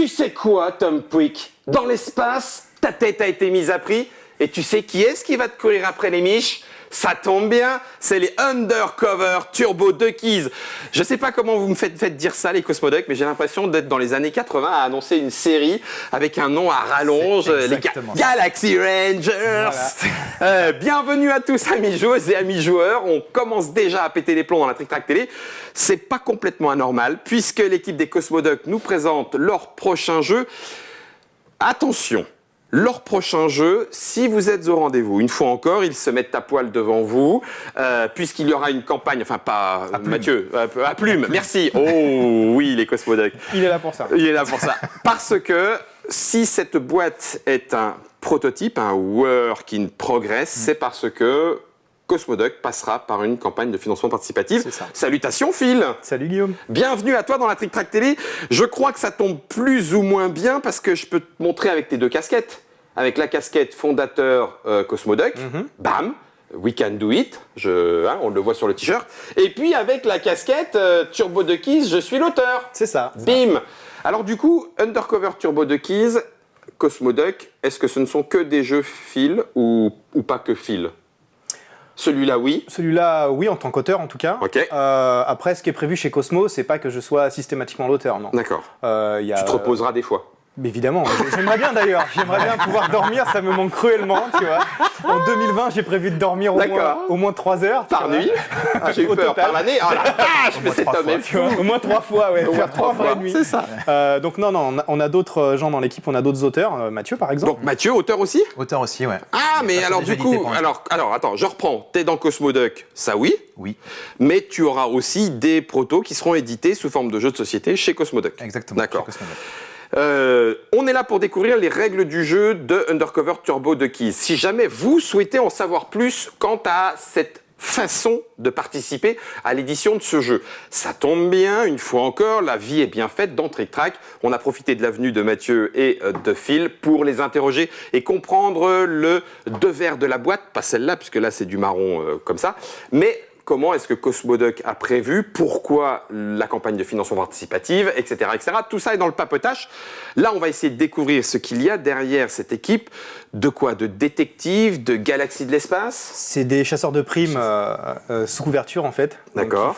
Tu sais quoi, Tom Quick? Dans l'espace, ta tête a été mise à prix. Et tu sais qui est-ce qui va te courir après les miches? Ça tombe bien, c'est les Undercover Turbo Duckies. Je sais pas comment vous me faites dire ça, les Cosmoducks, mais j'ai l'impression d'être dans les années 80 à annoncer une série avec un nom à rallonge, les Galaxy Rangers. Voilà. Bienvenue à tous, amis joueuses et amis joueurs. On commence déjà à péter les plombs dans la Trick Track Télé. C'est pas complètement anormal, puisque l'équipe des Cosmoducks nous présente leur prochain jeu. Attention! Leur prochain jeu, si vous êtes au rendez-vous, une fois encore, ils se mettent à poil devant vous, puisqu'il y aura une campagne, enfin pas Mathieu, à plume, merci. Oh oui, les Cosmoducks. Il est là pour ça. Il est là pour ça. Parce que si cette boîte est un prototype, un work in progress, c'est parce que Cosmoduck passera par une campagne de financement participatif. C'est ça. Salutations Phil. Salut Guillaume. Bienvenue à toi dans la Trick Track Télé. Je crois que ça tombe plus ou moins bien parce que je peux te montrer avec tes deux casquettes. Avec la casquette fondateur Cosmoduck, bam, we can do it, on le voit sur le t-shirt. Et puis avec la casquette Turbo Duckies, je suis l'auteur. C'est ça. Bim. Alors du coup, Undercover Turbo Duckies, Cosmoduck, est-ce que ce ne sont que des jeux Phil ou pas que Phil? Celui-là, oui. Celui-là, oui, en tant qu'auteur, en tout cas. Ok. Après, ce qui est prévu chez Cosmo, c'est pas que je sois systématiquement l'auteur, non. D'accord. Tu te reposeras des fois. Mais évidemment, j'aimerais bien d'ailleurs. J'aimerais bien pouvoir dormir, ça me manque cruellement, tu vois. En 2020, j'ai prévu de dormir au moins 3 heures. Par nuit. J'ai eu peur par l'année. Oh la vache, mais cet homme est fou. Au moins 3 fois, ouais. Faire 3 fois et demi. C'est ça. Donc non, on a d'autres gens dans l'équipe, on a d'autres auteurs. Mathieu, par exemple. Donc Mathieu, auteur aussi? Auteur aussi, ouais. Ah, mais alors du coup, alors attends, je reprends. T'es dans Cosmoduck, ça oui. Oui. Mais tu auras aussi des protos qui seront édités sous forme de jeux de société chez Cosmoduck. Exactement. D'accord. On est là pour découvrir les règles du jeu de Undercover Turbo Duckies. Si jamais vous souhaitez en savoir plus quant à cette façon de participer à l'édition de ce jeu, ça tombe bien, une fois encore, la vie est bien faite dans Trick Track. On a profité de la venue de Mathieu et de Phil pour les interroger et comprendre le devers de la boîte, pas celle-là, puisque là c'est du marron comme ça, mais comment est-ce que Cosmoduck a prévu, pourquoi la campagne de financement participative, etc., etc. Tout ça est dans le papotage. Là, on va essayer de découvrir ce qu'il y a derrière cette équipe. De quoi? De détectives, de galaxies de l'espace? C'est des chasseurs de primes sous couverture, en fait. D'accord.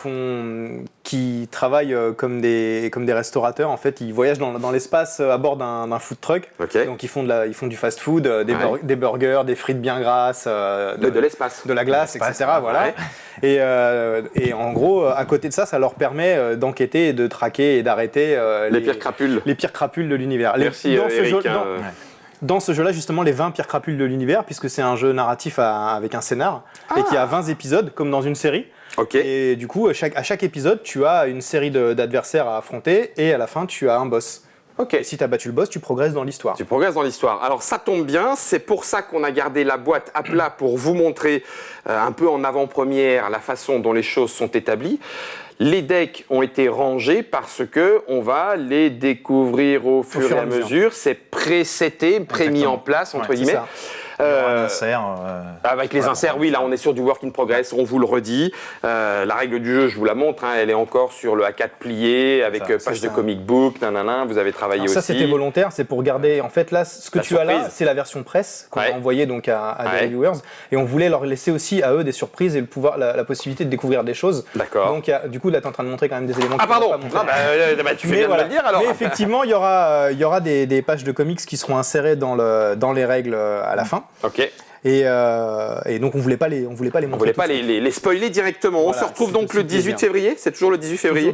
Qui travaillent comme des restaurateurs. En fait, ils voyagent dans l'espace à bord d'un food truck. Okay. Donc, ils font du fast-food, des burgers, des frites bien grasses, de l'espace, de la glace, etc. Voilà. Et en gros, à côté de ça, ça leur permet d'enquêter et de traquer et d'arrêter les pires crapules. Les pires crapules de l'univers. Merci Eric. Dans ce jeu-là, justement, les 20 pires crapules de l'univers, puisque c'est un jeu narratif avec un scénar, et qui a 20 épisodes, comme dans une série. Okay. Et du coup, à chaque épisode, tu as une série d'adversaires à affronter, et à la fin, tu as un boss. Et si tu as battu le boss, tu progresses dans l'histoire. Tu progresses dans l'histoire. Alors ça tombe bien, c'est pour ça qu'on a gardé la boîte à plat pour vous montrer un peu en avant-première la façon dont les choses sont établies. Les decks ont été rangés parce que on va les découvrir au fur et à mesure. C'est pré-seté, pré-mis en place, entre guillemets. Un insert, avec les inserts, oui, là on est sur du work in progress, on vous le redit. La règle du jeu, je vous la montre, elle est encore sur le A4 plié, avec page de comic book, nanana, vous avez travaillé aussi. Ça c'était volontaire, c'est pour garder, en fait là, ce que tu as là, c'est la version presse qu'on a envoyée donc à des reviewers, et on voulait leur laisser aussi à eux des surprises et la possibilité de découvrir des choses. D'accord. Donc du coup là tu es en train de montrer quand même des éléments Ah pardon, tu fais bien de me le dire alors. Mais effectivement, il y aura des pages de comics qui seront insérées dans les règles à la fin. Ok. Et donc on voulait pas les montrer. On voulait pas les spoiler directement. Voilà, on se retrouve donc le 18 février. C'est toujours le 18 février.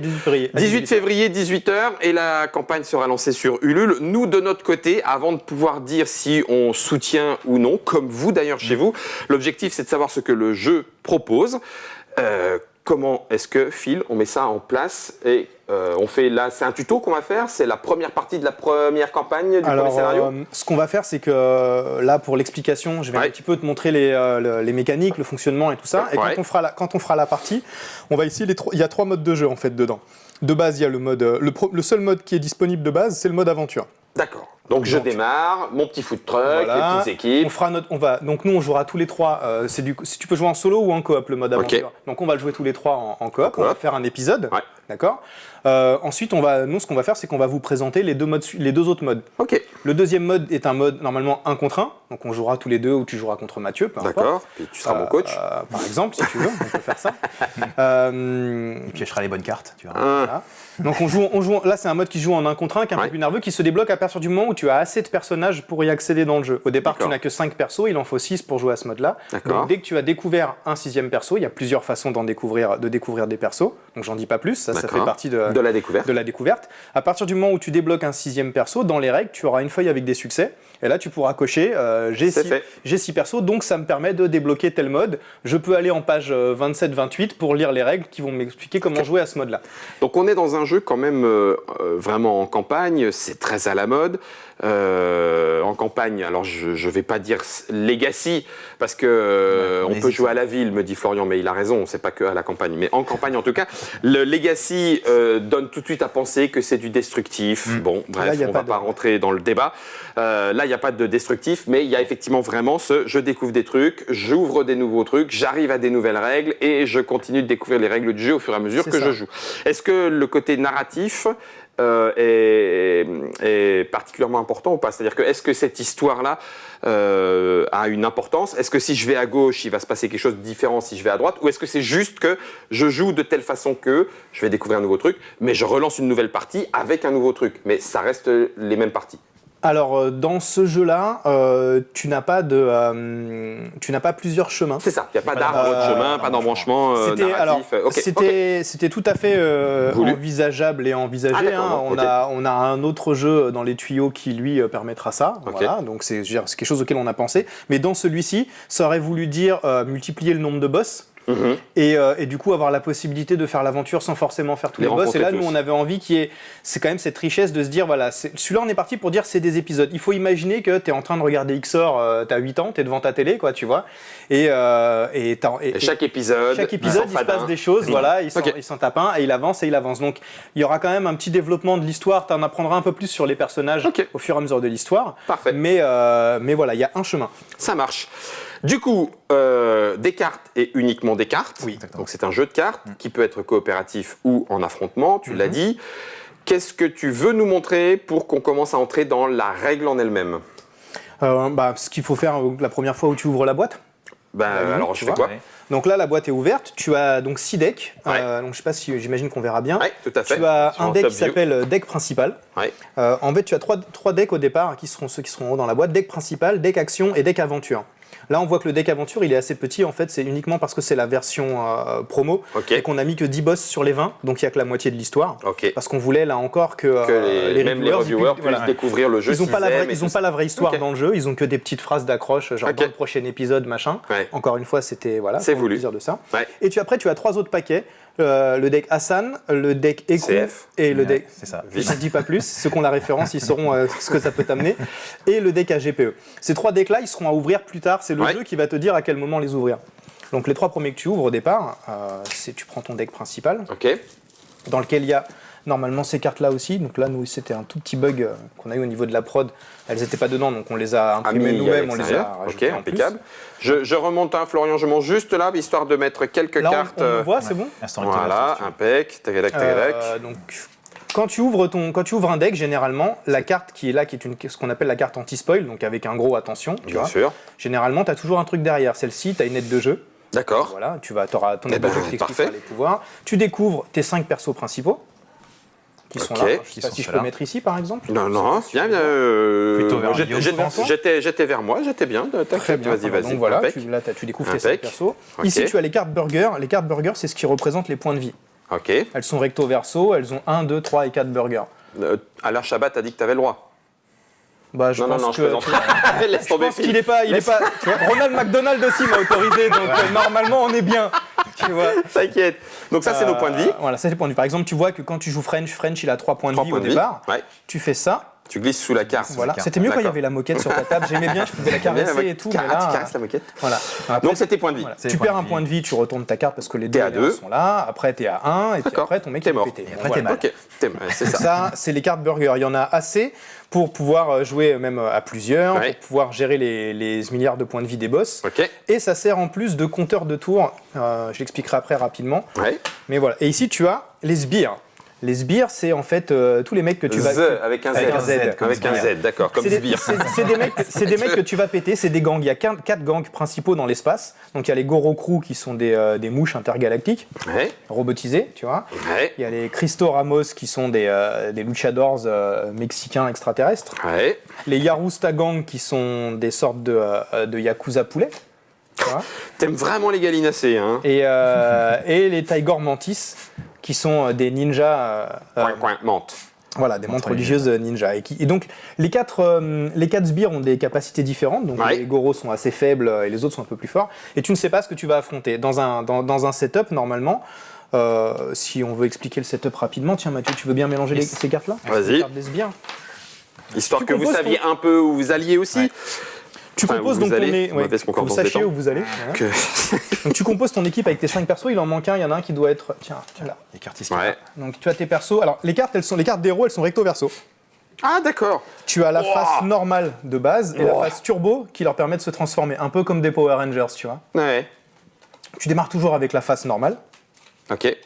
18 février, 18h, et la campagne sera lancée sur Ulule. Nous, de notre côté, avant de pouvoir dire si on soutient ou non, comme vous d'ailleurs chez vous, l'objectif c'est de savoir ce que le jeu propose. Comment est-ce que, Phil, on met ça en place et on fait là, c'est un tuto qu'on va faire, c'est la première partie de la première campagne du premier scénario. Ce qu'on va faire, c'est que là, pour l'explication, je vais un petit peu te montrer les mécaniques, le fonctionnement et tout ça. Et quand on fera la partie, on va essayer il y a 3 modes de jeu en fait dedans. De base, il y a le mode, le seul mode qui est disponible de base, c'est le mode aventure. D'accord. Donc je démarre, mon petit food truck, les petites équipes. Donc nous on jouera tous les 3. Si tu peux jouer en solo ou en coop le mode aventure. Donc on va le jouer tous les 3 en coop. On va faire un épisode. D'accord. Ensuite, nous, ce qu'on va faire, c'est qu'on va vous présenter les deux autres modes. Ok. Le deuxième mode est un mode normalement 1 contre 1, donc on jouera tous les deux ou tu joueras contre Mathieu, peu importe. D'accord. Puis tu seras mon coach. Par exemple, si tu veux, on peut faire ça. Et puis je ferai les bonnes cartes, tu vois. Voilà. Donc on joue, là c'est un mode qui joue en 1 contre 1, qui est un peu plus nerveux, qui se débloque à partir du moment où tu as assez de personnages pour y accéder dans le jeu. Au départ, tu n'as que 5 persos, il en faut 6 pour jouer à ce mode-là. Donc dès que tu as découvert un 6e perso, il y a plusieurs façons de découvrir des persos, donc j'en dis pas plus, ça fait partie de la découverte. À partir du moment où tu débloques un 6e perso, dans les règles, tu auras une feuille avec des succès, et là tu pourras cocher j'ai 6 persos, donc ça me permet de débloquer tel mode. Je peux aller en page 27-28 pour lire les règles qui vont m'expliquer comment jouer à ce mode-là. Donc on est dans un jeu quand même vraiment en campagne, c'est très à la mode. En campagne, alors je vais pas dire Legacy, parce que on peut jouer à la ville, me dit Florian, mais il a raison, c'est pas que à la campagne. Mais en campagne en tout cas, le Legacy donne tout de suite à penser que c'est du destructif. Bon, bref, on va pas rentrer dans le débat. Là, il n'y a pas de destructif, mais il y a effectivement vraiment je découvre des trucs, j'ouvre des nouveaux trucs, j'arrive à des nouvelles règles et je continue de découvrir les règles du jeu au fur et à mesure que je joue. Est-ce que le côté narratif est particulièrement important ou pas? C'est-à-dire que est-ce que cette histoire-là a une importance? Est-ce que si je vais à gauche, il va se passer quelque chose de différent si je vais à droite? Ou est-ce que c'est juste que je joue de telle façon que je vais découvrir un nouveau truc, mais je relance une nouvelle partie avec un nouveau truc, mais ça reste les mêmes parties? Alors, dans ce jeu-là, tu n'as pas plusieurs chemins. C'est ça, il n'y a pas d'arbre de chemin, pas d'embranchement narratif. C'était tout à fait envisageable et envisagé. On a un autre jeu dans les tuyaux qui, lui, permettra ça. Voilà, donc c'est quelque chose auquel on a pensé. Mais dans celui-ci, ça aurait voulu dire multiplier le nombre de boss. Et du coup avoir la possibilité de faire l'aventure sans forcément faire tous les boss. Et là nous on avait envie c'est quand même cette richesse de se dire voilà, celui-là on est parti pour dire c'est des épisodes. Il faut imaginer que t'es en train de regarder XOR, t'as 8 ans, t'es devant ta télé quoi, tu vois. Et chaque épisode il se passe des choses, voilà, il s'en tape un et il avance. Donc il y aura quand même un petit développement de l'histoire, t'en apprendras un peu plus sur les personnages au fur et à mesure de l'histoire. Parfait. Mais voilà, il y a un chemin. Ça marche. Du coup, des cartes et uniquement des cartes. Oui, donc c'est un jeu de cartes qui peut être coopératif ou en affrontement, tu l'as dit. Qu'est-ce que tu veux nous montrer pour qu'on commence à entrer dans la règle en elle-même? Ce qu'il faut faire la première fois où tu ouvres la boîte. Alors je fais quoi? Donc là, la boîte est ouverte. Tu as donc 6 decks. Donc je sais pas si j'imagine qu'on verra bien. Oui, tout à fait. Tu as un deck qui s'appelle deck principal. En fait, tu as trois decks au départ qui seront ceux qui seront en haut dans la boîte. Deck principal, deck action et deck aventure. Là, on voit que le deck aventure, il est assez petit. En fait, c'est uniquement parce que c'est la version promo et qu'on a mis que 10 boss sur les 20. Donc, il n'y a que la moitié de l'histoire. Parce qu'on voulait, là encore, que les reviewers puissent découvrir le jeu. Ils n'ont pas la vraie histoire dans le jeu. Ils ont que des petites phrases d'accroche, genre dans le prochain épisode, machin. Encore une fois, c'était c'est voulu. Plaisir de ça. Et après, tu as 3 autres paquets. Le deck Hassan, le deck Eku et le deck... C'est ça. Je ne dis pas plus, ceux qui ont la référence, ils sauront ce que ça peut t'amener. Et le deck AGPE. Ces 3 decks-là, ils seront à ouvrir plus tard. C'est le jeu qui va te dire à quel moment les ouvrir. Donc les 3 premiers que tu ouvres au départ, tu prends ton deck principal, dans lequel il y a normalement ces cartes-là aussi. Donc là, nous, c'était un tout petit bug qu'on a eu au niveau de la prod. Elles n'étaient pas dedans, donc on les a imprimées nous-mêmes, on les a rajoutées en impeccable. Je remonte, Florian, je monte juste là, histoire de mettre quelques cartes. On le voit, c'est bon. Voilà, impec, tagadac. Donc, quand tu ouvres un deck, généralement, la carte qui est là, qui est ce qu'on appelle la carte anti-spoil, donc avec un gros attention, Bien sûr. Généralement, tu as toujours un truc derrière. Celle-ci, tu as une aide de jeu. D'accord. Voilà, tu auras ton aide de jeu qui t'expliquera les pouvoirs. Tu découvres tes 5 persos principaux. Qui sont là. Je ne sais pas si je peux mettre ici, par exemple. Non, bien. Plutôt vers j'étais vers moi, j'étais bien. Très bien. Vas-y. Donc voilà, tu découvres tes 5 persos. Ici, tu as les cartes burger. Les cartes burger, c'est ce qui représente les points de vie. Elles sont recto-verso, elles ont 1, 2, 3 et 4 burgers. Alain Chabat a dit que tu avais le droit. Je pense qu'il n'est pas. Tu vois, Ronald McDonald aussi m'a autorisé, donc normalement on est bien. Tu vois. T'inquiète. Donc ça, c'est nos points de vie. Voilà, ça c'est les points de vie. Par exemple, tu vois que quand tu joues French il a 3 points de vie au départ. Tu fais ça. Tu glisses sous la carte. Voilà. C'était mieux quand il y avait la moquette sur ta table. J'aimais bien, je pouvais la caresser et tout. Mais là, tu caresses la moquette. Voilà. Après, Donc c'est tes points de vie. voilà. C'est Tu les points perds de un vie. point de vie, tu retournes ta carte parce que les T'es à 2. sont là. Après, t'es à 1 et puis D'accord. après, ton mec T'es est mort. pété. Et Bon, après, voilà. t'es mal. Ok, c'est ça. Ça, c'est les cartes burger. Il y en a assez pour pouvoir jouer même à plusieurs, Ouais. pour pouvoir gérer les milliards de points de vie des boss. Ok. Et ça sert en plus de compteur de tours. Je l'expliquerai après rapidement. Ouais. Mais voilà. Et ici, tu as les sbires. Les sbires, c'est en fait tous les mecs que tu vas... Avec un Z. Avec un Z, comme Avec un sbire. Z, d'accord, comme C'est des, sbire. c'est des mecs que tu vas péter, c'est des gangs. Il y a 4 gangs principaux dans l'espace. Donc il y a les Gorokru qui sont des mouches intergalactiques, Ouais. robotisées, tu vois. Ouais. Il y a les Cristo Ramos qui sont des luchadors mexicains extraterrestres. Ouais. Les Yarusta Gang qui sont des sortes de yakuza poulets. Tu vois. T'aimes vraiment les gallinacés, hein. Et les Tiger Mantis qui sont des ninjas. Coin, menthe. Voilà, des montres religieuses ninja. Et donc, les quatre sbires ont des capacités différentes. Donc, Ouais. les Goros sont assez faibles et les autres sont un peu plus forts. Et tu ne sais pas ce que tu vas affronter. Dans un setup, normalement, si on veut expliquer le setup rapidement, tiens Mathieu, tu veux bien mélanger ces cartes-là? Vas-y. Les cartes des sbires. Histoire Tu que vous composes saviez un peu où vous alliez aussi. Ouais. Tu Enfin, composes où donc vous ton allez, é- mauvaise que concordance vous sachiez des temps. où vous allez. Voilà. Que- Donc, tu composes ton équipe avec tes 5 persos. Il en manque un. Il y en a un qui doit être. Tiens, là. Les cartes ici. Ouais. Donc, tu as tes persos. Alors, les cartes des héros, elles sont recto verso. Ah, d'accord. Tu as la Wow. face normale de base et la Wow. face turbo qui leur permet de se transformer, un peu comme des Power Rangers, tu vois. Ouais. Tu démarres toujours avec la face normale. Ok.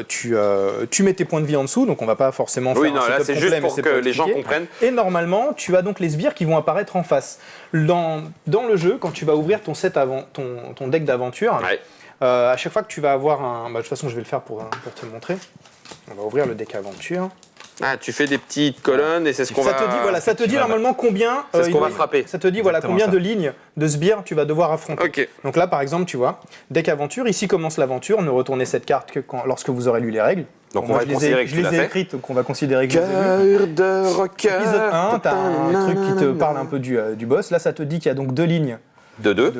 Tu mets tes points de vie en dessous, donc on va pas forcément Oui, faire non, un là setup c'est complet, juste mais pour c'est que les gens expliquer. comprennent. Et normalement, tu as donc les sbires qui vont apparaître en face. Dans le jeu, quand tu vas ouvrir ton ton deck d'aventure, Ouais. à chaque fois que tu vas avoir un... Bah, de toute façon, je vais le faire pour te le montrer. On va ouvrir le deck aventure. Ah, tu fais des petites colonnes et c'est ce qu'on va. Ça te dit, voilà, ça te dit normalement combien... C'est ce il qu'on doit- va frapper. Ça te dit voilà, Exactement combien ça. de lignes de sbires tu vas devoir affronter. Ok. Donc là, par exemple, tu vois, deck aventure, ici commence l'aventure, ne retournez cette carte que lorsque vous aurez lu les règles. Donc Bon, on va je les ai- considérer que je tu les l'as ai fait. écrites, donc on va considérer que je les ai lues. Cœur de rocker. Épisode 1, t'as un truc qui te parle un peu du boss. Là, ça te dit qu'il y a donc 2 lignes De 2.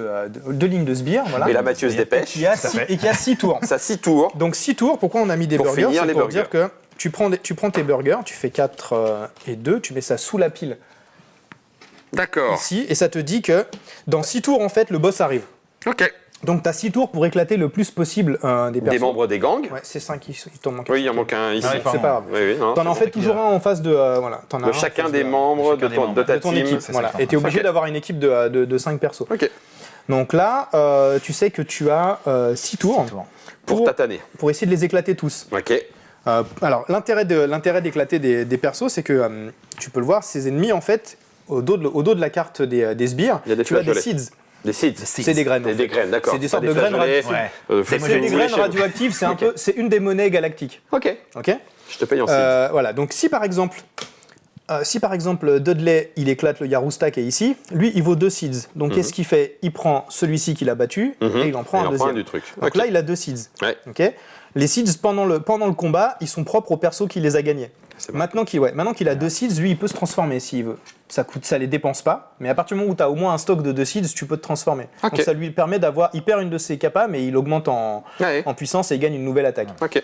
deux lignes de sbires, voilà. Mais la Mathieu se dépêche. Qui a six- et qui a 6 tours. Ça 6 tours. Donc 6 tours, pourquoi on a mis des Pour burgers? finir C'est les pour burgers. dire que tu prends tes burgers, tu fais 4 et 2, tu mets ça sous la pile D'accord. ici, et ça te dit que dans 6 tours, en fait, le boss arrive. Ok. Donc tu as 6 tours pour éclater le plus possible des Des persos. membres des gangs. Ouais, c'est 5 qui t'en manquent. Oui, il en manque un ici. Ah oui, C'est pardon. pas grave. Oui, oui, non. T'en as en fait c'est toujours un en face de... voilà, t'en as un De en chacun face des membres chacun de des ton- membres. de ta de ton team. équipe. c'est ça Voilà. que je Et tu es obligé Ok. d'avoir une équipe de 5 persos. Ok. Donc là, tu sais que tu as 6 tours Pour tataner. pour essayer de les éclater tous. Ok. Alors, l'intérêt d'éclater des persos, c'est que tu peux le voir, ces ennemis, en fait, au dos de la carte des sbires, Il y a des tu as des flageolets. seeds. Des seeds. C'est des graines. en Des fait. graines, d'accord. C'est des Pas sortes de graines flageolets. radioactives. Ouais. C'est des Flageolets. graines radioactives, c'est une des monnaies galactiques. Ok. Ok. Je te paye en seeds. Voilà, donc si par exemple Dudley il éclate le Yarusta qui est ici, lui il vaut 2 seeds. Donc qu'est-ce qu'il fait? Il prend celui-ci qu'il a battu et il en prend un deuxième. du truc. Donc Ok. là il a 2 seeds. Ouais. Ok. Les seeds pendant le combat ils sont propres au perso qui les a gagnés. C'est bon. Maintenant qu'il a 2 seeds, lui il peut se transformer s'il veut. Ça les dépense pas, mais à partir du moment où tu as au moins un stock de 2 seeds, tu peux te transformer. Ok. Donc ça lui permet il perd une de ses capas, mais il augmente en Ouais. puissance et il gagne une nouvelle attaque. Ok.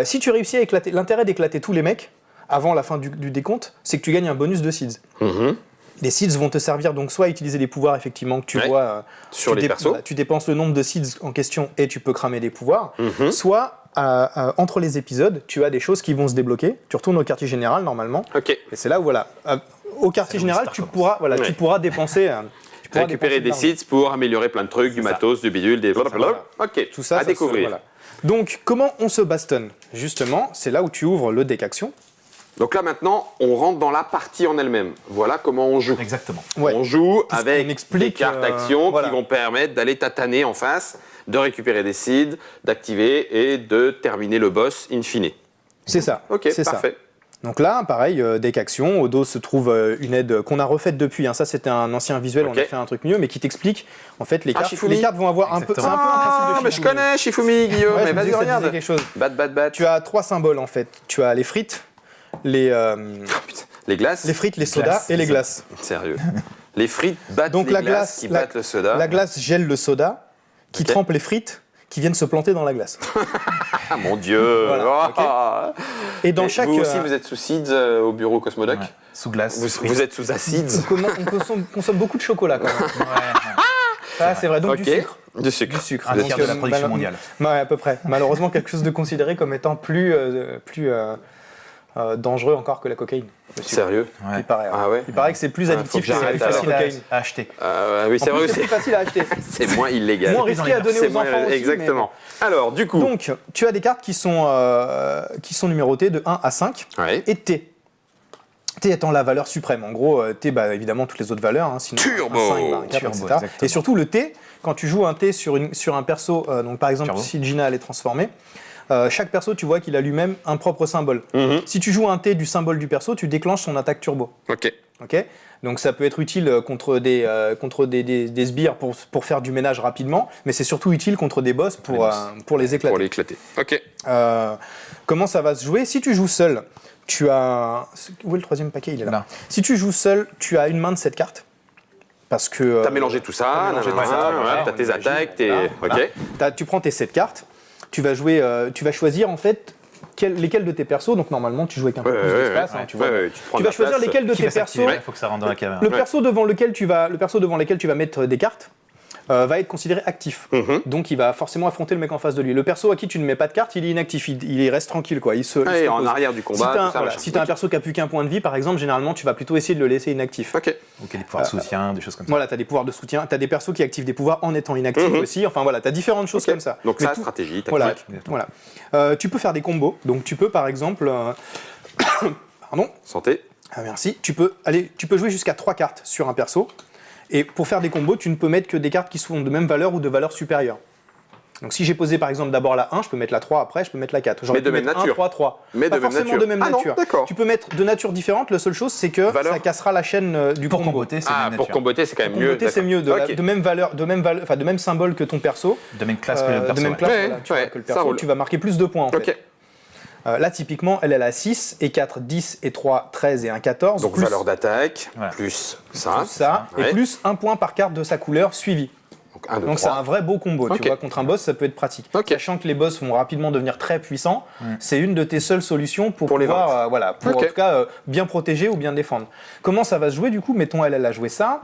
Si tu réussis à éclater, l'intérêt d'éclater tous les mecs avant la fin du décompte, c'est que tu gagnes un bonus de seeds. Mhm. Les seeds vont te servir donc soit à utiliser les pouvoirs effectivement que tu Ouais. vois Sur les persos. tu dépenses le nombre de seeds en question et tu peux cramer des pouvoirs, Mhm. soit entre les épisodes, tu as des choses qui vont se débloquer. Tu retournes au quartier général normalement, Ok. et c'est là où voilà, au quartier C'est là où général, l'histoire commence. tu Ouais. pourras dépenser. Tu pourras Récupérer dépenser de des l'argent. seeds pour améliorer plein de trucs, du ça. matos, du bidule, des blablabla. Ok. Tout ça, à ça découvrir. voilà. Donc comment on se bastonne? Justement, c'est là où tu ouvres le deck action. Donc là maintenant, on rentre dans la partie en elle-même. Voilà comment on joue. Exactement. Ouais. On joue On avec explique, des cartes action voilà. qui vont permettre d'aller tataner en face, de récupérer des seeds, d'activer et de terminer le boss in fine. C'est ça. Ok, c'est parfait. Ça. Donc là, pareil, deck action, au dos se trouve une aide qu'on a refaite depuis. Hein. Ça, c'était un ancien visuel, Ok. on a fait un truc mieux, mais qui t'explique. En fait, les cartes, Shifumi. les cartes vont avoir un peu. C'est un peu un Ah, principe de mais je Shifumi. connais Shifumi, Guillaume, Ouais, mais je me vas-y, disais que ça disait regarde. quelque chose. Bat. Tu as 3 symboles en fait. Tu as les frites, les Les glaces. frites, les sodas glaces, et les les glaces. Sérieux. Les frites battent Donc les la glaces glace, qui battent le soda. La glace gèle le soda, qui Ok. trempe les frites, qui viennent se planter dans la glace. Ah mon Dieu. Voilà, Et dans Et chaque... vous aussi, vous êtes sous seeds au bureau Cosmodoc. Ouais. Sous glace. Vous êtes sous acides. on consomme beaucoup de chocolat quand même. Ça, c'est vrai. Donc du sucre. Du sucre. Du sucre. Un Donc, tiers de la production mondiale. Ouais, à peu près. Malheureusement, quelque chose de considéré comme étant plus dangereux encore que la cocaïne. Le sucre. Sérieux? Ouais. Il paraît. Ah ouais. Il paraît que c'est plus faut addictif que que j'arrête la alors. cocaïne. À acheter. Oui, c'est En vrai plus, c'est aussi. plus facile à acheter. C'est moins illégal. Moins risqué à donner C'est aux moins- enfants aussi. Exactement. Alors, du coup. Donc, tu as des cartes qui sont numérotées de 1 à 5 Ouais. et T. T étant la valeur suprême. En gros, T, bah, évidemment, toutes les autres valeurs. Hein, sinon, Turbo. un 5, bah, un 4, Turbo, etc. exactement. Et surtout, le T, quand tu joues un T sur un perso, donc par exemple, Turbo. si Gina elle est transformée, chaque perso, tu vois qu'il a lui-même un propre symbole. Si tu joues un T du symbole du perso, tu déclenches son attaque turbo. Ok. Ok, donc ça peut être utile contre des sbires pour faire du ménage rapidement, mais c'est surtout utile contre des boss pour les éclater. Pour l'éclater. Ok. Comment ça va se jouer? Si tu joues seul, tu as... Où est le troisième paquet? Il est là. Là. Si tu joues seul, tu as une main de 7 cartes. Parce que... T'as mélangé tout ça, t'as mélangé tout ça, voilà, t'as on tes imagine, attaques, tes. voilà. Ok. Tu prends tes 7 cartes, tu vas choisir en fait lesquels de tes persos, donc normalement tu joues avec un peu Ouais, plus ouais, d'espace, ouais, hein, tu vois. ouais, tu prends Tu de vas la choisir place. lesquels de Qui tes va persos... s'activer? Il faut que ça rentre dans la caméra. Le perso devant lequel tu vas mettre des cartes va être considéré actif. Donc il va forcément affronter le mec en face de lui. Le perso à qui tu ne mets pas de carte, il est inactif, il reste tranquille quoi. Il se En pose. arrière du combat, Si t'as tout ça, machin. si t'as un perso qui a plus qu'un point de vie, par exemple, généralement tu vas plutôt essayer de le laisser inactif. Ok. Ok, des pouvoirs de soutien, des choses comme ça. Voilà, t'as des pouvoirs de soutien, t'as des persos qui activent des pouvoirs en étant inactifs aussi. Enfin voilà, t'as différentes choses Ok. comme ça. Donc Mais ça, tout- stratégie, Voilà, tactique. voilà. Tu peux faire des combos. Donc tu peux par exemple, pardon. Santé. Ah, merci. Tu peux jouer jusqu'à 3 cartes sur un perso. Et pour faire des combos, tu ne peux mettre que des cartes qui sont de même valeur ou de valeur supérieure. Donc si j'ai posé par exemple d'abord la 1, je peux mettre la 3 après, je peux mettre la 4. J'aurais Mais de pu même mettre nature. 1, 3, 3. Mais Pas de même forcément nature. de même Ah non, nature. d'accord. Tu peux mettre de nature différente, la seule chose c'est que Valeur. ça cassera la chaîne du Pour combo. comboter, c'est Ah, même pour nature. comboter, c'est quand même Pour mieux. comboter, c'est mieux, d'accord. Ok. de même valeur, enfin de même symbole que ton perso. De même classe que le perso. de même ouais. classe Ouais, voilà, tu vois, ouais, que le ça perso, roule. tu vas marquer plus de points en fait. Ok. Là typiquement, elle a 6 et 4, 10 et 3, 13 et un 14. Donc plus valeur d'attaque, Voilà. plus ça. ça, Ouais. et plus un point par carte de sa couleur suivi. Donc 1, 2, Donc c'est 3. un vrai beau combo, Ok. tu vois, contre un boss ça peut être pratique. Ok. Sachant que les boss vont rapidement devenir très puissants, c'est une de tes seules solutions pour les pouvoir, vaincre. voilà, pour Ok. en tout cas bien protéger ou bien défendre. Comment ça va se jouer du coup? Mettons elle a joué ça.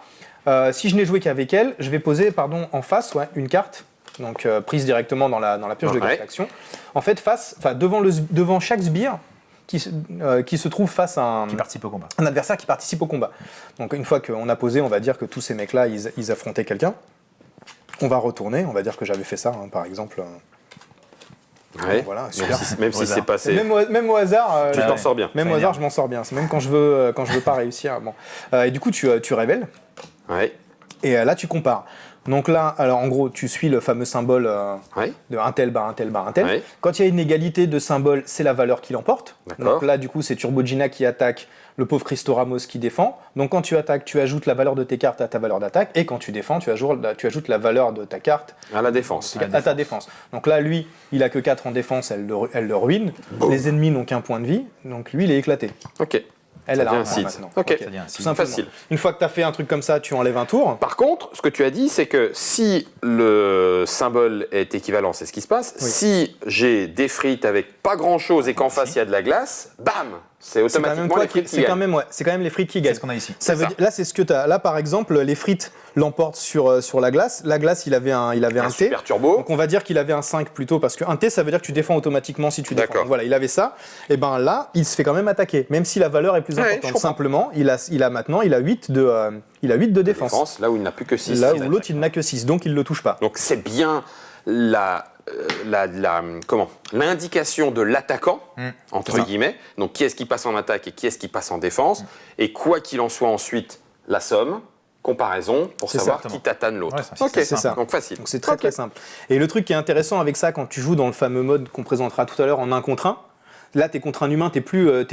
Si je n'ai joué qu'avec elle, je vais poser en face une carte, donc prise directement dans la pioche de Ouais. carte d'action. En fait devant chaque sbire qui se trouve face à Qui participe au combat. un adversaire qui participe au combat. Donc une fois qu'on a posé, on va dire que tous ces mecs-là, ils affrontaient quelqu'un. On va retourner, on va dire que j'avais fait ça, hein, par exemple. Ouais. Voilà, Même super. si, même Au si c'est hasard. passé. Même au hasard, Tu t'en sors bien. même Ça au hasard, énerve. je m'en sors bien. C'est même quand je veux pas réussir. Bon. Et du coup, tu révèles. Ouais. Et là, tu compares. Donc là, alors en gros, tu suis le fameux symbole Ouais. de un tel bar un tel bar un tel. Ouais. Quand il y a une égalité de symboles, c'est la valeur qui l'emporte. D'accord. Donc là, du coup, c'est Turbo Gina qui attaque, le pauvre Christo Ramos qui défend. Donc quand tu attaques, tu ajoutes la valeur de tes cartes à ta valeur d'attaque. Et quand tu défends, tu ajoutes la valeur de ta carte À la défense. à ta défense. Donc là, lui, il a que 4 en défense, elle le ruine. Les ennemis n'ont qu'un point de vie. Donc lui, il est éclaté. Ok. Elle a devient un un point seed. maintenant. Ok. Ça devient un Tout seed. simplement. Facile. Une fois que tu as fait un truc comme ça, tu enlèves un tour. Par contre, ce que tu as dit, c'est que si le symbole est équivalent, c'est ce qui se passe. Oui. Si j'ai des frites avec pas grand chose et qu'en face il y a de la glace, bam, c'est C'est quand même automatiquement toi les frites qui c'est quand gagnent. même c'est quand même les frites qui C'est gagnent. ce qu'on a ici. Ça C'est veut ça. dire- là c'est ce que tu as. Là par exemple, les frites l'emportent sur la glace. La glace, il avait un Un T. super turbo. Donc on va dire qu'il avait un 5 plutôt parce qu'un T ça veut dire que tu défends automatiquement si tu défends. D'accord. Donc voilà, il avait ça. Et ben là, il se fait quand même attaquer même si la valeur est plus Ouais, je importante. comprends. Simplement, il a maintenant 8 de défense. Défense, là où il n'a plus que 6. Là où l'autre il n'a que 6, donc il le touche pas. Donc c'est bien l'indication de l'attaquant, entre c'est ça. guillemets. Donc qui est-ce qui passe en attaque et qui est-ce qui passe en défense. Et quoi qu'il en soit ensuite, la somme, comparaison, pour C'est savoir ça. qui tatane l'autre. Ouais, ça, ok, c'est ça. Donc facile. Donc c'est très Ok. très simple. Et le truc qui est intéressant avec ça quand tu joues dans le fameux mode qu'on présentera tout à l'heure en 1 contre 1, Là, t'es contre un humain, t'es plus Ouais,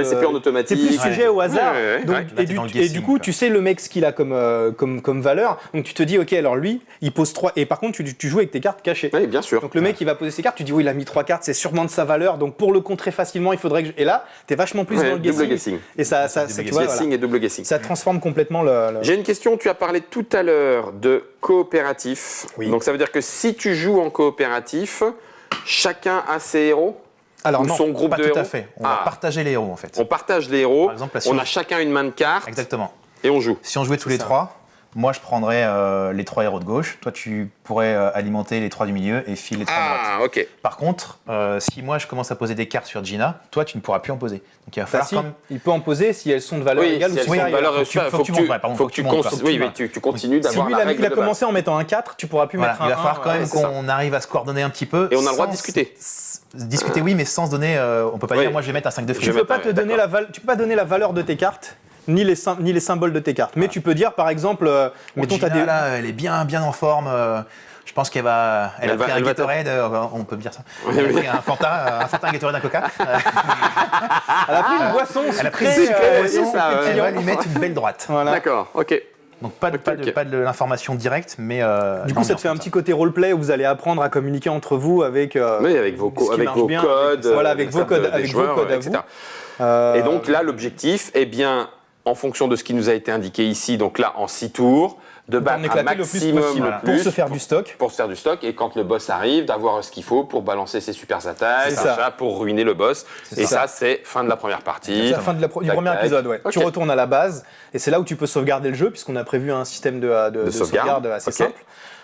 c'est plus en automatique. T'es plus sujet au hasard. Ouais, ouais, Donc, ouais. Là, t'es dans le et du guessing, coup, quoi. tu sais le mec ce qu'il a comme valeur. Donc tu te dis, ok, alors lui, il pose 3. Et par contre, tu joues avec tes cartes cachées. Oui, bien sûr. Donc le mec, il va poser ses cartes. Tu dis, oui, il a mis 3 cartes, c'est sûrement de sa valeur. Donc pour le contrer facilement, il faudrait que. Et là, t'es vachement plus Ouais, dans le double guessing. guessing. Et ça, tu vois, Guessing voilà. et double guessing. Ça transforme complètement le. J'ai une question, tu as parlé tout à l'heure de coopératif. Oui. Donc ça veut dire que si tu joues en coopératif, chacun a ses héros Alors ou non. son groupe Pas de tout héros. à fait. On va partager les héros en fait. On partage les héros, Par exemple, là, si on on- a chacun une main de cartes Exactement. et on joue. Si on jouait tous les ça. trois, moi je prendrais les 3 héros de gauche, toi tu pourrais alimenter les 3 du milieu et Phil les 3 de droite. Ah, ok. Par contre, si moi je commence à poser des cartes sur Gina, toi tu ne pourras plus en poser. Donc il va Bah, falloir si, quand même. il peut en poser si elles sont de valeur Oui, égale si ou elles sont de supérieure. valeur, faut que tu montes, pardon, faut que tu montes, quoi. oui, mais tu continues Si d'avoir lui, la il a, règle il a de commencé en mettant un 4, tu pourras plus Voilà, mettre un il va 1. falloir quand même c'est ça. qu'on arrive à se coordonner un petit peu. Et on a le droit de sans- discuter. Discuter, oui, mais sans se donner. On peut pas Oui. dire moi je vais mettre un 5 de Je flèche. vais Tu peux mettre pas un- d'accord. tu peux pas donner la valeur de tes cartes. Ni les symboles de tes cartes. Mais tu peux dire, par exemple, mettons, Gina, t'as des. là, elle est bien en forme. Je pense qu'elle va. Elle a Elle va- pris un elle va Gatorade, on peut dire ça. Elle a pris un Fanta, un Gatorade, un Coca. Elle a pris une boisson Elle a pris sucrée, une sucrée euh, boisson, ça, ouais. elle va lui mettre une belle droite. Voilà. D'accord, ok. Donc pas de, Ok. pas de l'information directe, mais. Du coup, ça te fait un petit côté roleplay où vous allez apprendre à communiquer entre vous avec. Oui, avec vos, ce qui avec marche vos bien, codes. voilà, avec vos codes, des avec vos joueurs, codes à etc. vous. Et donc là, l'objectif est bien, en fonction de ce qui nous a été indiqué ici, donc là, en 6 tours, de d'en battre un éclater le plus maximum possible le pour plus se faire du stock. pour se faire du stock, et quand le boss arrive, d'avoir ce qu'il faut pour balancer ses super attaques, C'est ça. machin, pour ruiner le boss. Et ça. ça, c'est fin de la première partie. C'est la fin du Tac, premier tac. épisode, ouais. Ok. Tu retournes à la base, et c'est là où tu peux sauvegarder le jeu, puisqu'on a prévu un système de sauvegarde assez Ok.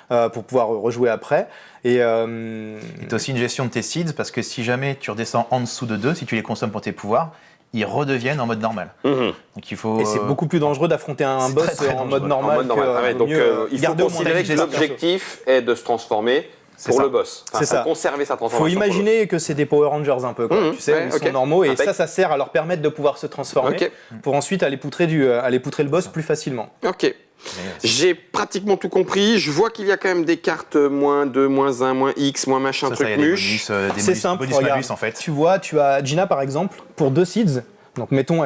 simple pour pouvoir rejouer après. Et Et t'as aussi une gestion de tes seeds, parce que si jamais tu redescends en dessous de 2, si tu les consommes pour tes pouvoirs, ils redeviennent en mode normal. Mhm. Donc il faut. c'est beaucoup plus dangereux d'affronter un c'est boss très, très en dangereux. mode En normal. mode normal. que, Ah ouais, donc mieux, il faut garder au moins considérer que la digestion. l'objectif est de se transformer pour ça. le boss. Enfin, C'est ça. conserver sa Faut transformation. pour le imaginer que c'est des Power Rangers un peu, quoi. Mhm, Tu sais, ouais, ils sont ok. normaux, et Impec. ça sert à leur permettre de pouvoir se transformer Ok. pour ensuite aller poutrer le boss plus facilement. Ok. J'ai pratiquement tout compris. Je vois qu'il y a quand même des cartes moins 2, moins 1, moins X, moins machin, Ça, il y truc a des muche. bonus, des C'est bonus, simple, bonus regarde. malus en fait. Tu vois, tu as Gina par exemple, pour 2 seeds, donc mettons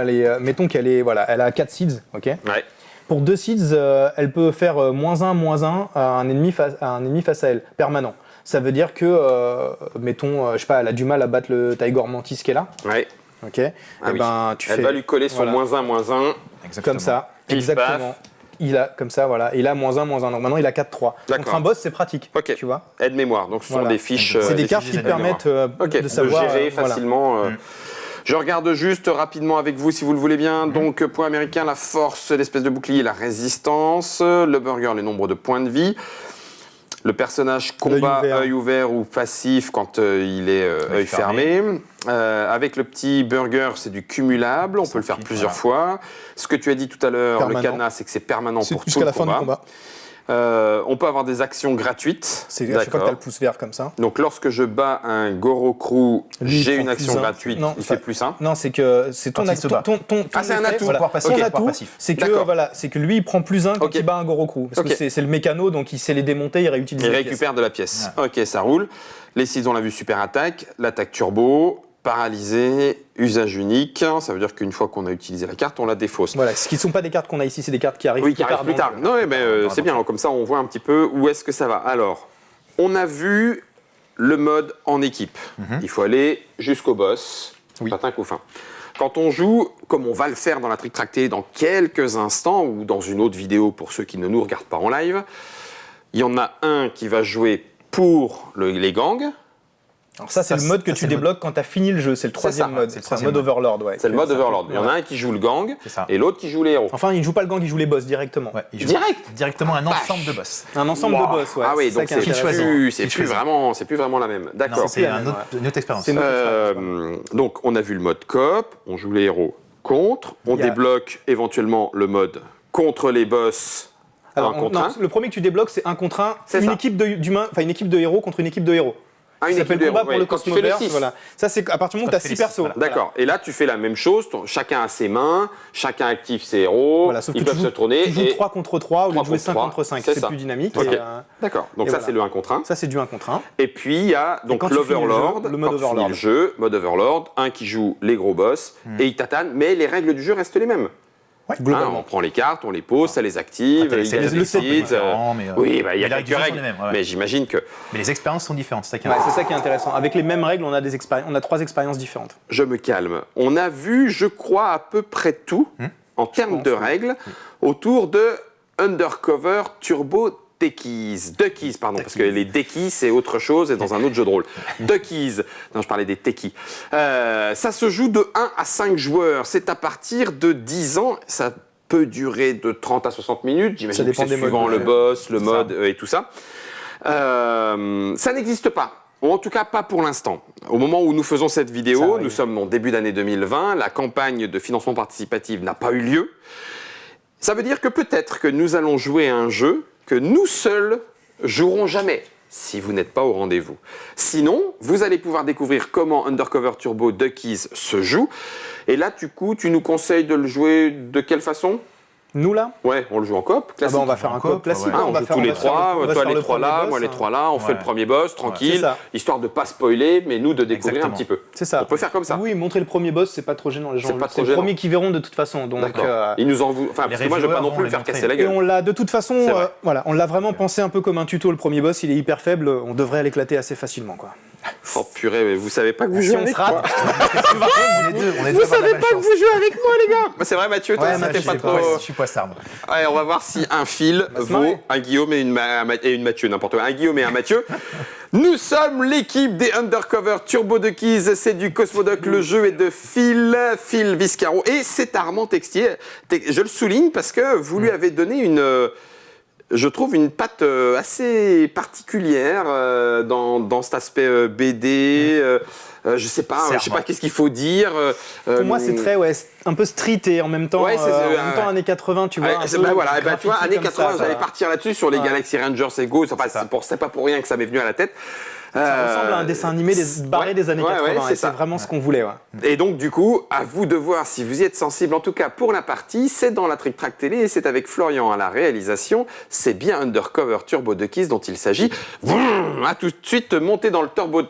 qu'elle est, voilà, elle a 4 seeds, ok. Ouais. Pour 2 seeds, elle peut faire -1 à un ennemi face à elle, permanent. Ça veut dire que, mettons, je sais pas, elle a du mal à battre le Tiger Mantis qui est là, Ouais. ok. Ah Et oui. ben, tu Elle fais va lui coller son voilà. -1, -1. Exactement. comme ça, Pif, exactement. paf. Il a comme ça, voilà. Il a -1, -1. Donc maintenant, il a 4-3. D'accord. Contre un boss, c'est pratique. Ok. Tu vois. Aide-mémoire. Donc ce sont Voilà. des fiches. C'est des des cartes fiches qui d'aide-mémoire. permettent Ok, de savoir de gérer voilà. facilement. Je regarde juste rapidement avec vous, si vous le voulez bien. Donc, point américain, la force, l'espèce de bouclier, la résistance. Le burger, les nombres de points de vie. Le personnage combat, L'œil ouvert. œil ouvert ou passif quand il est œil fermé. Avec le petit burger, c'est du cumulable. On peut le faire plusieurs fois. Ce que tu as dit tout à l'heure, le Permanent. cadenas, c'est que c'est permanent C'est pour tout jusqu'à le la fin du combat. On peut avoir des actions gratuites. C'est à chaque fois que tu as D'accord. le pouce vert comme ça. Donc, lorsque je bats un Gorokru, Lui, il j'ai prend une action plus un. gratuite. Non, il enfin, fait plus 1. Non, c'est que c'est ton Quand il se bat. Ah, c'est un effet, atout. voilà. Pouvoir passif, Ton pouvoir atout, passif. c'est que D'accord. voilà, c'est que lui il prend +1 quand Ok. il bat un Gorokru parce Ok. que c'est le mécano, donc il sait les démonter, il réutilise Il les récupère de la pièce. Ok, ça roule. Les 6, on l'a vu, super attaque. L'attaque turbo, paralysé, usage unique. Ça veut dire qu'une fois qu'on a utilisé la carte, on la défausse. pièces. Voilà, ce qui ne sont pas des cartes qu'on a ici, c'est des cartes qui arrivent Oui, plus qui arrive tard. plus dans tard. le jeu. Non, mais c'est bien. Comme ça, on voit un petit peu où est-ce que ça va. Alors, on a vu le mode en équipe. Il faut aller jusqu'au boss. Oui. Patin coup fin. Quand on joue, comme on va le faire dans la Trick Tractée dans quelques instants ou dans une autre vidéo pour ceux qui ne nous regardent pas en live, il y en a un qui va jouer pour les gangs. Alors ça, c'est Ça, le mode que ça, tu c'est le débloques quand tu as fini le jeu, c'est le troisième ça, mode. c'est le C'est le troisième mode mode. Overlord, ouais. C'est le mode Ça, Overlord. Il y en a un qui joue le gang C'est ça. et l'autre qui joue les héros. Enfin, il ne joue pas le gang, il joue les boss directement. Ouais, il joue Direct. directement un ensemble de boss. Un ensemble Wow. de boss, ouais. Ah oui, ça donc qui est c'est intéressant. plus, C'est plus vraiment la même. Non, D'accord. c'est une autre expérience. C'est une autre expérience, Donc, on a vu le mode coop, on joue les héros contre, on Il y a- débloque éventuellement le mode contre les boss Alors, un contre non, un. le premier que tu débloques, c'est un contre un, C'est une ça. équipe d'humains, enfin une équipe de héros contre une équipe de héros. Ah, qui une s'appelle équipe de Combat héros, pour ouais, le quand tu fais le Cosmoverse. 6. Voilà. Ça, c'est à partir du moment où tu as 6 persos. voilà. D'accord. Et là, tu fais la même chose. Chacun a ses mains, chacun active ses héros. Voilà, sauf ils que peuvent se tourner. tu joues 3 contre 3 au lieu de jouer 5 3 contre 5. c'est C'est ça. plus dynamique. Ok. Et, D'accord. Donc et ça, voilà. c'est le 1 contre 1. ça, c'est du 1 contre 1. Et puis, il y a donc quand tu finis l'Overlord. le jeu, le mode Quand tu finis Overlord. le jeu, mode Overlord, un qui joue les gros boss et il tatane, mais les règles du jeu restent les mêmes. Hein, Globalement. on prend les cartes, on les pose, ça les active, Après, il y a les les set seeds, différents, mais, oui, bah, il y a mais les quelques règles règles, sont les mêmes, ouais. mais j'imagine que Mais les expériences sont différentes, c'est ça qui est Ouais, c'est intéressant. ça qui est intéressant. Avec les mêmes règles, on a des expériences, on a 3 expériences différentes. je me calme. On a vu, je crois, à peu près tout en termes de règles autour de Undercover Turbo Techies. Duckies, pardon, parce que les Deckies, c'est autre chose et dans un autre jeu de rôle. Duckies. Non, je parlais des Techies. Ça se joue de 1 à 5 joueurs. C'est à partir de 10 ans. Ça peut durer de 30 à 60 minutes. J'imagine que dépend c'est des modes suivant de le jeu. boss, le C'est mode et tout ça. Ça n'existe pas. Ou en tout cas, pas pour l'instant. Au moment où nous faisons cette Ça vidéo, arrive. nous sommes en début d'année 2020. La campagne de financement participatif n'a pas eu lieu. Ça veut dire que peut-être que nous allons jouer à un jeu que nous seuls jouerons jamais, si vous n'êtes pas au rendez-vous. Sinon, vous allez pouvoir découvrir comment Undercover Turbo Duckies se joue. Et là, du coup, tu nous conseilles de le jouer de quelle façon ? Nous, là, Ouais, on le joue en coop, classique. on va faire un coop, coop classique. ouais. Ah, on joue tous les trois, toi les trois là, moi les trois. trois là, on fait le premier boss, C'est tranquille, ça. histoire de pas spoiler, mais nous de découvrir Exactement. un petit peu. C'est ça. On peut faire comme ça. Oui, montrer le premier boss, c'est pas trop gênant. Les gens, C'est pas trop c'est le gênant. premier qu'ils verront de toute façon. Donc, D'accord. Ils nous en vouent. Enfin, parce que moi je veux pas non plus me faire casser la et gueule. on l'a de toute façon, C'est vrai. voilà, on l'a vraiment pensé un peu comme un tuto. Le premier boss, il est hyper faible. On devrait l'éclater assez facilement, quoi. Oh purée, mais vous savez pas que vous Si jouez on avec se rate, moi. On est Vous savez pas que vous jouez avec moi les gars. Bah, c'est vrai Mathieu, toi Ouais, ça moi, t'es je pas sais trop. Je suis poissard. moi. Allez, on va voir si un fil se vaut marrer. un Guillaume et une Mathieu, n'importe quoi. Un Guillaume et un Mathieu. Nous sommes l'équipe des Undercover Turbo Duckies. C'est du Cosmodoc. Le jeu est de Phil Viscaro. Et c'est Armand Textier. Je le souligne parce que vous lui avez donné je trouve une patte assez particulière dans cet aspect BD. Je sais pas qu'est-ce qu'il faut dire. pour moi, c'est très un peu street et en même temps, Ouais, années 80, tu vois. Ouais, un bah peu voilà, bah, graffiti tu vois, années comme 80, ça, j'allais ça. partir là-dessus sur les Ouais. Galaxy Rangers et Go. C'est pas pour rien que ça m'est venu à la tête. Ça ressemble à un dessin animé barré des années 80. ouais, et c'est c'est ça. vraiment ce qu'on voulait. Ouais. Et donc, du coup, à vous de voir si vous y êtes sensible. En tout cas, pour la partie, c'est dans la Trick Track Télé et c'est avec Florian à la réalisation. C'est bien Undercover Turbo Duckies dont il s'agit. À tout de suite, montez dans le Turbo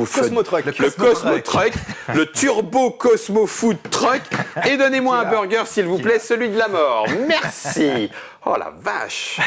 Fun. Cosmo Truck. Le Cosmo Truck, le Turbo Cosmo Food Truck. Et donnez-moi un burger, s'il vous plaît, celui de la mort. Merci. Oh la vache.